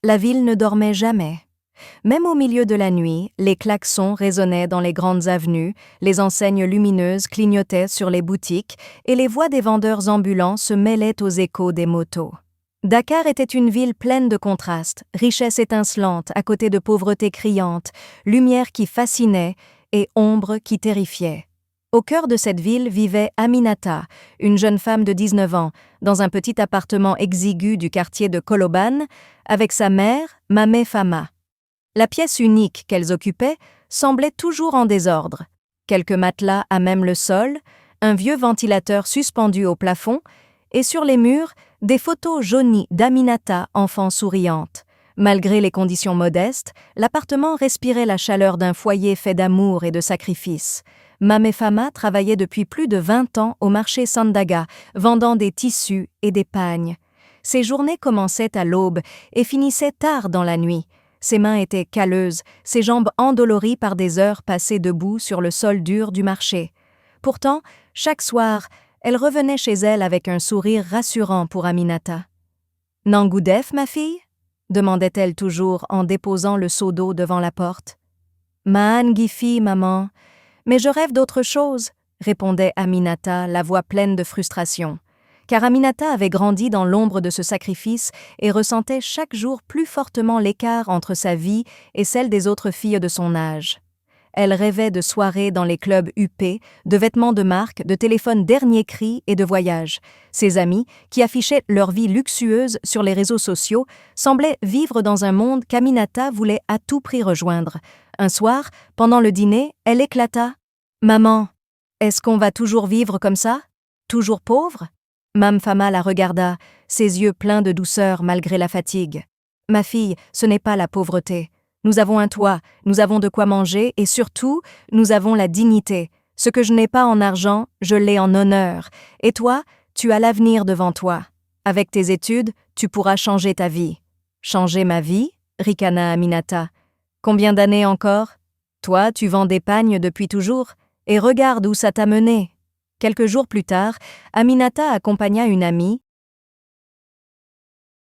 La ville ne dormait jamais. Même au milieu de la nuit, les klaxons résonnaient dans les grandes avenues, les enseignes lumineuses clignotaient sur les boutiques et les voix des vendeurs ambulants se mêlaient aux échos des motos. Dakar était une ville pleine de contrastes, richesse étincelante à côté de pauvreté criante, lumière qui fascinait et ombre qui terrifiait. Au cœur de cette ville vivait Aminata, une jeune femme de 19 ans, dans un petit appartement exigu du quartier de Koloban, avec sa mère, Mameh Fama. La pièce unique qu'elles occupaient semblait toujours en désordre. Quelques matelas à même le sol, un vieux ventilateur suspendu au plafond, et sur les murs, des photos jaunies d'Aminata, enfant souriante. Malgré les conditions modestes, l'appartement respirait la chaleur d'un foyer fait d'amour et de sacrifice. Mameh Fama travaillait depuis plus de 20 ans au marché Sandaga, vendant des tissus et des pagnes. Ses journées commençaient à l'aube et finissaient tard dans la nuit. Ses mains étaient calleuses, ses jambes endolories par des heures passées debout sur le sol dur du marché. Pourtant, chaque soir, elle revenait chez elle avec un sourire rassurant pour Aminata. « Nangoudef, ma fille ?» demandait-elle toujours en déposant le seau d'eau devant la porte. « Maan Gifi, maman. Mais je rêve d'autre chose, » répondait Aminata, la voix pleine de frustration. Car Aminata avait grandi dans l'ombre de ce sacrifice et ressentait chaque jour plus fortement l'écart entre sa vie et celle des autres filles de son âge. Elle rêvait de soirées dans les clubs huppés, de vêtements de marque, de téléphones dernier cri et de voyages. Ses amis, qui affichaient leur vie luxueuse sur les réseaux sociaux, semblaient vivre dans un monde qu'Aminata voulait à tout prix rejoindre. Un soir, pendant le dîner, elle éclata. « Maman, est-ce qu'on va toujours vivre comme ça? Toujours pauvre ?» Mameh Fama la regarda, ses yeux pleins de douceur malgré la fatigue. « Ma fille, ce n'est pas la pauvreté. Nous avons un toit, nous avons de quoi manger et surtout, nous avons la dignité. Ce que je n'ai pas en argent, je l'ai en honneur. Et toi, tu as l'avenir devant toi. Avec tes études, tu pourras changer ta vie. »« Changer ma vie ?» ricana Aminata. « Combien d'années encore? Toi, tu vends des pagnes depuis toujours. Et regarde où ça t'a mené. » Quelques jours plus tard, Aminata accompagna une amie,